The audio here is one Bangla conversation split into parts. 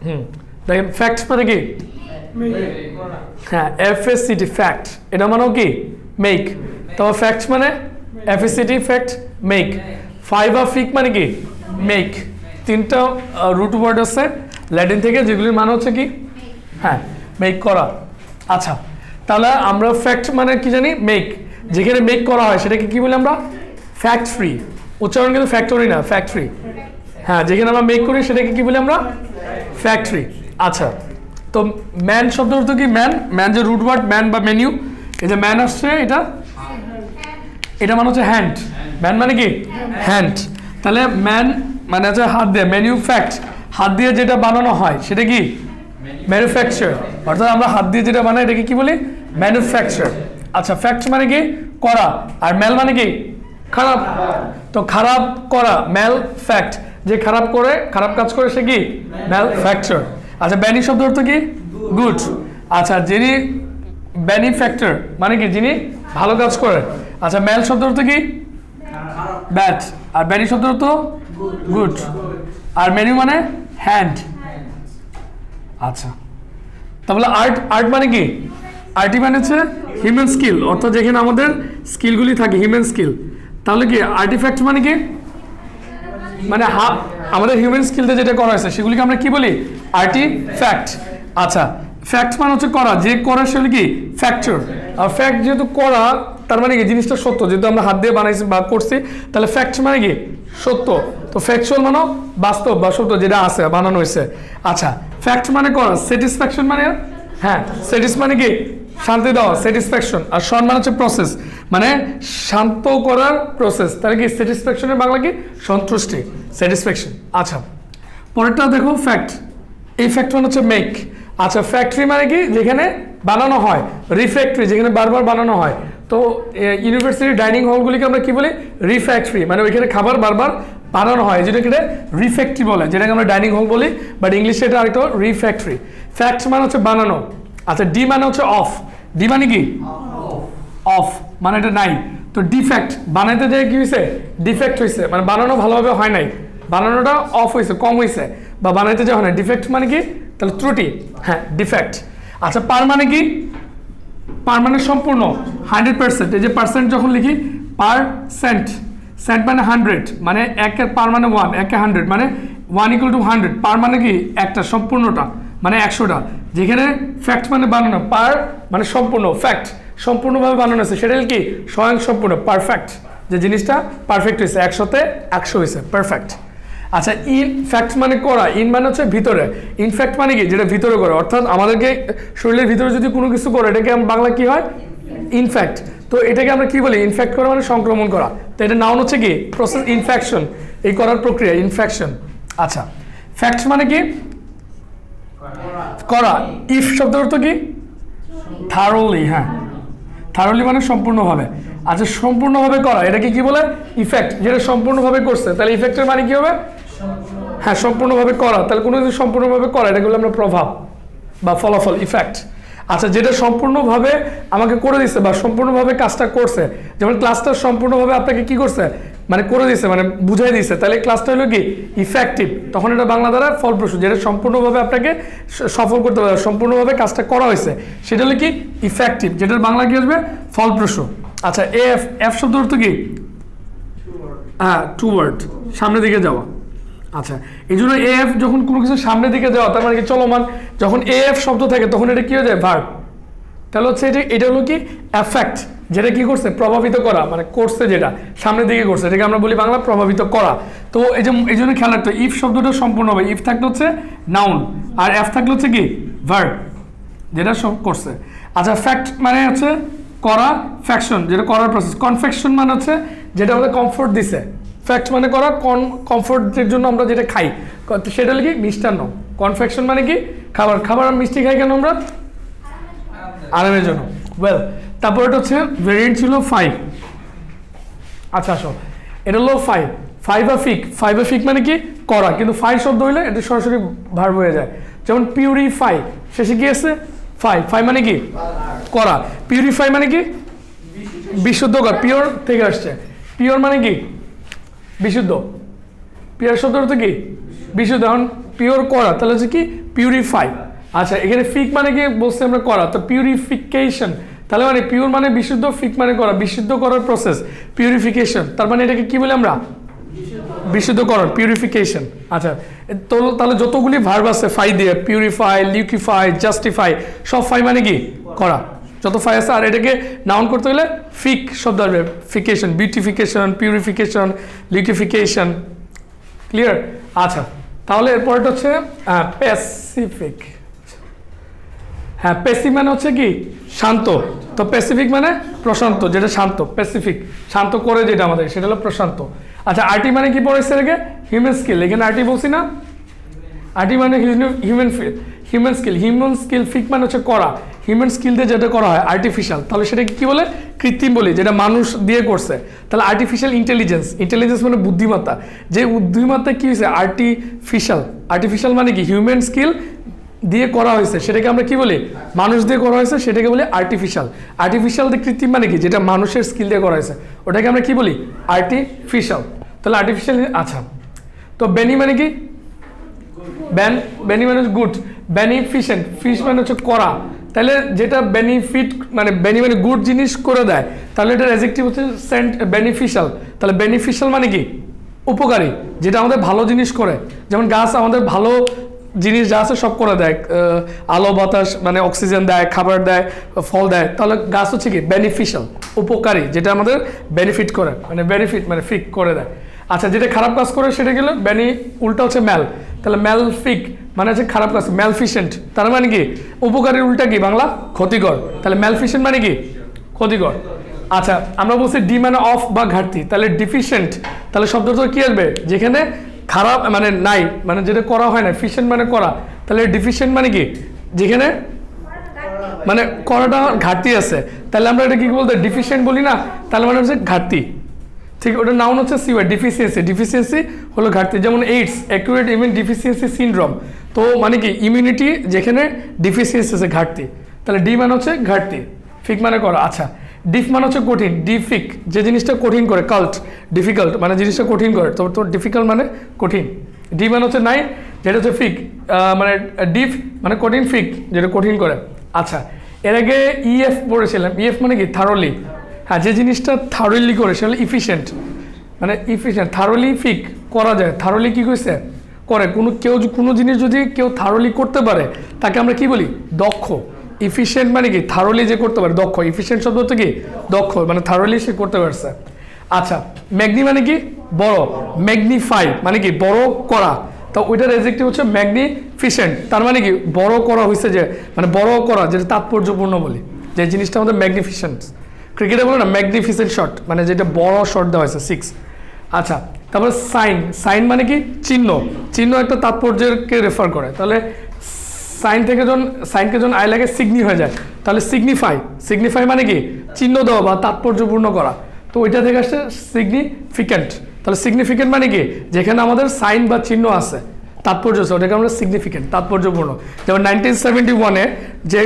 দেখেন ফ্যাক্ট মানে কি হ্যাঁ এফএসসিটি ফ্যাক্ট এটা মানেও কি মেক তবে ফ্যাক্ট মানে এফএসসিটি ফ্যাক্ট মেক ফাইবা ফিক মানে কি মেক তিনটা রুট ওয়ার্ড আছে ল্যাটিন থেকে যেগুলির মানে হচ্ছে কি হ্যাঁ মেক করা আচ্ছা তাহলে আমরা ফ্যাক্ট মানে কি জানি মেক যেখানে মেক করা হয় সেটাকে কি বলি আমরা ফ্যাক্টরি উচ্চারণ কিন্তু ফ্যাক্টরি না ফ্যাক্টরি হ্যাঁ যেখানে আমরা মেক করি সেটাকে কি বলি আমরা ফ্যাক্টরি আচ্ছা তো ম্যান শব্দ অর্থ কি ম্যান যে রুট ওয়ার্ড ম্যান বা মেনু এই যে ম্যান আসছে এটা মানে হচ্ছে হ্যান্ড ম্যান মানে কি হ্যান্ড তাহলে ম্যান মানে হচ্ছে হাত দিয়ে ম্যানুফ্যাক্ট হাত দিয়ে যেটা বানানো হয় সেটা কি ম্যানুফ্যাকচার অর্থাৎ আমরা হাত দিয়ে যেটা বানাই এটাকে কি বলি ম্যানুফ্যাকচার আচ্ছা ফ্যাক্ট মানে কি করা আর ম্যাল মানে কি খারাপ তো খারাপ করা ম্যাল ফ্যাক্ট যে খারাপ করে খারাপ কাজ করে সে কি ম্যানুফ্যাকচার আচ্ছা ব্যানি শব্দ অর্থ কি গুড আচ্ছা যিনি বেনিফ্যাক্টর মানে কি যিনি ভালো কাজ করে আচ্ছা ম্যাল শব্দ অর্থ কি ব্যাড আর ব্যানি শব্দ অর্থ গুড আর মেনু মানে হ্যান্ড আচ্ছা তাহলে আর্ট মানে কি আর্টি মানে হচ্ছে হিউম্যান স্কিল অর্থাৎ যেখানে আমাদের স্কিলগুলি থাকে হিউম্যান স্কিল তাহলে কি আর্টিফ্যাক্ট মানে কি মানে আমাদের হিউম্যান স্কিলতে যেটা করা হয়েছে সেগুলিকে আমরা কি বলি আর্টিফ্যাক্ট আচ্ছা ফ্যাক্ট মানে হচ্ছে করা যে করা সেগুলি কি ফ্যাক্টর আর ফ্যাক্ট যেহেতু করা তার মানে কি জিনিসটা সত্য যেহেতু আমরা হাত দিয়ে বানাইছি বা করছি তাহলে ফ্যাক্ট মানে কি সত্য তো ফ্যাকচুয়াল মানে বাস্তব বা সত্য যেটা আছে বানানো হয়েছে আচ্ছা ফ্যাক্ট মানে করা স্যাটিসফ্যাকশন মানে হ্যাঁ স্যাটিস মানে কি শান্তি দেওয়া স্যাটিসফ্যাকশন আর সম্মান হচ্ছে প্রসেস মানে শান্ত করার প্রসেস তাহলে কি স্যাটিসফ্যাকশনের বাংলা কি সন্তুষ্টি স্যাটিসফ্যাকশন আচ্ছা পরেরটা দেখো ফ্যাক্ট এই ফ্যাক্ট মানে হচ্ছে মেক আচ্ছা ফ্যাক্টরি মানে কি যেখানে বানানো হয় রিফ্যাক্টরি যেখানে বারবার বানানো হয় তো ইউনিভার্সিটি ডাইনিং হলগুলিকে আমরা কি বলি রিফ্যাক্টরি মানে ওইখানে খাবার বারবার বানানো হয় যেটাকে রিফ্যাক্টরি বলে যেটাকে আমরা ডাইনিং হল বলি বাট ইংলিশে এটা আরেকটা রিফ্যাক্টরি ফ্যাক্ট মানে হচ্ছে বানানো আচ্ছা ডি মানে হচ্ছে অফ ডি মানে কি অফ মানে এটা নাই তো ডিফেক্ট বানাইতে যে কি হয়েছে ডিফেক্ট হয়েছে মানে বানানো ভালোভাবে হয় নাই বানানোটা অফ হয়েছে কম হয়েছে বা বানাইতে যে হয় না ডিফেক্ট মানে কি তাহলে ত্রুটি হ্যাঁ ডিফেক্ট আচ্ছা পার মানে কি পার মানে সম্পূর্ণ 100% এই যে পার্সেন্ট যখন লিখি পারসেন্ট সেন্ট মানে 100 মানে একের পার মানে 1 একে 100 মানে 1 = 100 পার মানে কি একটা সম্পূর্ণটা মানে 100টা যেখানে ফ্যাক্ট মানে বানানো পার মানে সম্পূর্ণ ফ্যাক্ট সম্পূর্ণভাবে বানানো আছে সেটা কি স্বয়ং সম্পূর্ণ পারফেক্ট যে জিনিসটা পারফেক্ট হয়েছে 100তে 100 হয়েছে পারফেক্ট আচ্ছা ইন ফ্যাক্ট মানে করা ইন মানে হচ্ছে ভিতরে ইনফ্যাক্ট মানে কি যেটা ভিতরে করে অর্থাৎ আমাদেরকে শরীরের ভিতরে যদি কোনো কিছু করে এটাকে বাংলা কি হয় ইনফ্যাক্ট তো এটাকে আমরা কি বলি ইনফ্যাক্ট করা মানে সংক্রমণ করা তো এটা নাউন হচ্ছে কি প্রসেস ইনফেকশন এই করার প্রক্রিয়া ইনফেকশন আচ্ছা ফ্যাক্ট মানে কি করা ইফ শব্দ অর্থ কি থারোলি হ্যাঁ থারোলি মানে সম্পূর্ণভাবে আচ্ছা সম্পূর্ণভাবে করা এটাকে কি বলে ইফেক্ট যেটা সম্পূর্ণভাবে করছে তাহলে ইফেক্টের মানে কি হবে হ্যাঁ সম্পূর্ণভাবে করা তাহলে কোনো কিছু সম্পূর্ণভাবে করা এটাকে বলে আমরা প্রভাব বা ফলাফল ইফেক্ট আচ্ছা যেটা সম্পূর্ণভাবে আমাকে করে দিচ্ছে বা সম্পূর্ণভাবে কাজটা করছে যেমন ক্লাসটা সম্পূর্ণভাবে আপনাকে কি করছে মানে করে দিচ্ছে মানে বুঝাই দিচ্ছে তাহলে ক্লাসটা হলো কি ইফেক্টিভ তখন এটা বাংলা দ্বারা ফলপ্রসূ যেটা সম্পূর্ণভাবে আপনাকে সফল করতে পারে সম্পূর্ণভাবে কাজটা করা হয়েছে সেটা হলো কি ইফেক্টিভ যেটার বাংলা কি আসবে ফলপ্রসূ আচ্ছা এফ এফ শব্দ অর্থ কি হ্যাঁ টুওয়ার্ড সামনের দিকে যাওয়া আচ্ছা এই জন্য এফ যখন কোনো কিছু সামনের দিকে যাওয়া তার মানে কি চলমান যখন এফ শব্দ থাকে তখন এটা কি হয়ে যায় ভার্ব তাহলে হচ্ছে এটা হলো কি এফেক্ট যেটা কি করছে প্রভাবিত করা মানে করছে যেটা সামনের দিকে করছে এটাকে আমরা বলি বাংলা প্রভাবিত করা তো এই জন্য খেয়াল রাখতে ইফ শব্দটা সম্পূর্ণ হবে ইফ থাকলে হচ্ছে নাউন আর এফ থাকলে হচ্ছে কি ভার্ব যেটা সব করছে আচ্ছা ফ্যাক্ট মানে হচ্ছে করা ফ্যাকশন যেটা করার প্রসেস কনফেকশন মানে হচ্ছে যেটা আমাদের কমফোর্ট দিছে ফ্যাক্ট মানে করা কমফোর্টের জন্য আমরা যেটা খাই সেটা হলো কি মিষ্টান্ন কনফেকশন মানে কি খাবার খাবার মিষ্টি খাই কেন আমরা আরামের জন্য ওয়েল তারপর এটা হচ্ছে ভেরিয়েন্ট ছিল 5 আচ্ছা আসো এটা হলো 5 ফিক মানে কি করা কিন্তু 5 শব্দ হইলে এটা সরাসরি ভার্ব হয়ে যায় যেমন পিউরিফাই শেষে কি আছে 5 মানে কি করা পিউরিফাই মানে কি বিশুদ্ধ করা পিওর থেকে আসছে পিওর মানে কি বিশুদ্ধ পিওর শব্দ অর্থ কি বিশুদ্ধ এখন পিওর করা তাহলে হচ্ছে কি পিউরিফাই। আচ্ছা এখানে ফিক মানে কি বলছি আমরা করা, তো পিউরিফিকেশন তাহলে মানে পিওর মানে বিশুদ্ধ, ফিক মানে করা, বিশুদ্ধ করার প্রসেস পিউরিফিকেশন, তার মানে এটাকে কি বলি আমরা বিশুদ্ধকরণ পিউরিফিকেশন। আচ্ছা তো তাহলে যতগুলি ভার্ব আছে ফাই দিয়ে, পিউরিফাই, লিকুইফাই, জাস্টিফাই, সব ফাই মানে কি করা, যত ফাই আছে। আর এটাকে নাউন করতে হলে ফিক শব্দ আসবে, ফিকেশন, বিউটিফিকেশন, পিউরিফিকেশন, লিকুইফিকেশন, ক্লিয়ার। আচ্ছা তাহলে এরপরটা হচ্ছে প্যাসিফিক। হ্যাঁ প্যাসিফিক মানে হচ্ছে কি শান্ত, তো প্যাসিফিক মানে প্রশান্ত, যেটা শান্ত, প্যাসিফিক শান্ত করে যেটা আমাদের সেটা হলো প্রশান্ত। আচ্ছা আরটি মানে কি পড়েছে এটাকে হিউম্যান স্কিল, এখানে আরটি বলছি না, আরটি মানে হিউম্যান স্কিল, হিউম্যান স্কিল ফিক মানে হচ্ছে করা, হিউম্যান স্কিল দিয়ে যেটা করা হয় আর্টিফিশিয়াল, তাহলে সেটাকে কি বলে কৃত্রিম বলি, যেটা মানুষ দিয়ে করছে। তাহলে আর্টিফিশিয়াল ইন্টেলিজেন্স, ইন্টেলিজেন্স মানে বুদ্ধিমত্তা, যে বুদ্ধিমত্তা কি হয়েছে আর্টিফিশিয়াল মানে কি হিউম্যান স্কিল দিয়ে করা হয়েছে, সেটাকে আমরা কি বলি মানুষ দিয়ে করা হয়েছে, সেটাকে বলি আর্টিফিশিয়াল। আর্টিফিশিয়াল দিয়ে কৃত্রিম মানে কি যেটা মানুষের স্কিল দিয়ে করা হয়েছে, ওটাকে আমরা কি বলি আর্টিফিশিয়াল। তাহলে আর্টিফিশিয়াল। আচ্ছা তো বেনি মানে কি বেনি মানে গুড, বেনিফিশিয়েন্ট, ফিশ মানে হচ্ছে করা, তাহলে যেটা বেনিফিট মানে বেনি মানে গুড জিনিস করে দেয়, তাহলে এটার অ্যাডজেক্টিভ হচ্ছে বেনিফিশিয়াল। তাহলে বেনিফিশিয়াল মানে কি উপকারী, যেটা আমাদের ভালো জিনিস করে, যেমন গাছ আমাদের ভালো জিনিস যা আছে সব করে দেয়, আলো বাতাস মানে অক্সিজেন দেয়, খাবার দেয়, ফল দেয়, তাহলে গাছ হচ্ছে কি বেনিফিশিয়াল, উপকারী, যেটা আমাদের বেনিফিট করে, মানে বেনিফিট মানে ফিক করে দেয়। আচ্ছা যেটা খারাপ কাজ করে সেটা গেল বেনি, উল্টা হচ্ছে ম্যাল, তাহলে ম্যালফিক মানে হচ্ছে খারাপ কাজ, ম্যালফিশিয়েন্ট তার মানে কি উপকারীর উল্টা কি বাংলা ক্ষতিকর, তাহলে ম্যালফিশিয়েন্ট মানে কি ক্ষতিকর। আচ্ছা আমরা বলছি ডি মানে অফ বা ঘাটতি, তাহলে ডিফিশিয়েন্ট, তাহলে শব্দটা কি আসবে যেখানে খারাপ মানে নাই, মানে যেটা করা হয় না, ফিশিয়েন্ট মানে করা, তাহলে ডিফিশিয়েন্ট মানে কি যেখানে মানে করাটা ঘাটতি আছে, তাহলে আমরা এটা কি বলতে ডিফিশিয়েন্ট বলি না, তাহলে মানে হচ্ছে ঘাটতি, ঠিক ওটা নাউন হচ্ছে সিওয়ার ডিফিসিয়েন্সি, ডিফিসিয়েন্সি হলো ঘাটতি, যেমন AIDS accurate immune deficiency syndrome, তো মানে কি ইমিউনিটি যেখানে ডিফিসিয়েন্সি আছে ঘাটতি, তাহলে ডি মানে হচ্ছে ঘাটতি, ফিক মানে করা। আচ্ছা ডিফ মানে হচ্ছে কঠিন, ডিফিক যে জিনিসটা কঠিন করে, কাল্ট ডিফিকাল্ট মানে জিনিসটা কঠিন করে, তো ডিফিকাল্ট মানে কঠিন, ডি মানে হচ্ছে নাই, যেটা হচ্ছে ফিক মানে ডিফ মানে কঠিন, ফিক যেটা কঠিন করে। আচ্ছা এর আগে ইএফ পড়েছিলাম, ইএফ মানে কি থারোলি, হ্যাঁ যে জিনিসটা থারোলি করে সেটা হলো ইফিশিয়েন্ট, মানে ইফিশিয়েন্ট, থারোলি ফিক করা যায়, থারোলি কি কইছে করে, কোনো জিনিস যদি কেউ থারোলি করতে পারে তাকে আমরা কি বলি দক্ষ। ইফিশিয়েন্ট মানে কি থারোলি যে করতে পারে, দক্ষ, ইফিশিয়েন্ট শব্দ হচ্ছে কি দক্ষ, মানে থারোলি সে করতে পারছে। আচ্ছা ম্যাগনি মানে কি বড়, ম্যাগনিফাই মানে কি বড় করা, তো ওইটার অ্যাডজেক্টিভ হচ্ছে ম্যাগনিফিশিয়েন্ট, তার মানে কি বড় করা হয়েছে, যে মানে বড় করা যেটা তাৎপর্যপূর্ণ বলি, যে জিনিসটা আমাদের ম্যাগনিফিশিয়েন্ট, ক্রিকেটে বলে না ম্যাগনিফিসেন্ট শট, মানে যেটা বড় শট দেওয়া হয়েছে 6। আচ্ছা তারপর সাইন মানে কি চিহ্ন একটা তাৎপর্যকে রেফার করে, তাহলে সাইনকে যখন আই লাগে সিগনি হয়ে যায়, তাহলে সিগনিফাই মানে কি চিহ্ন দেওয়া বা তাৎপর্যপূর্ণ করা, তো ওইটা থেকে আসছে সিগনিফিক্যান্ট, তাহলে সিগনিফিক্যান্ট মানে কি যেখানে আমাদের সাইন বা চিহ্ন আছে তাৎপর্য আছে, ওটাকে আমরা সিগনিফিক্যান্ট তাৎপর্যপূর্ণ, যেমন 1971-এ যে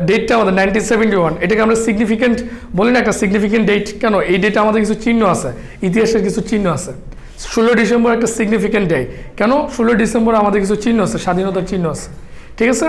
ডেটটা আমাদের 1971, এটাকে আমরা সিগনিফিক্যান্ট বলি না, একটা সিগনিফিক্যান্ট ডেট, কেন এই ডেটে আমাদের কিছু চিহ্ন আছে, ইতিহাসের কিছু চিহ্ন আছে। 16 ডিসেম্বর একটা সিগনিফিক্যান্ট ডে, কেন 16 ডিসেম্বর আমাদের কিছু চিহ্ন আছে, স্বাধীনতার চিহ্ন আছে, ঠিক আছে।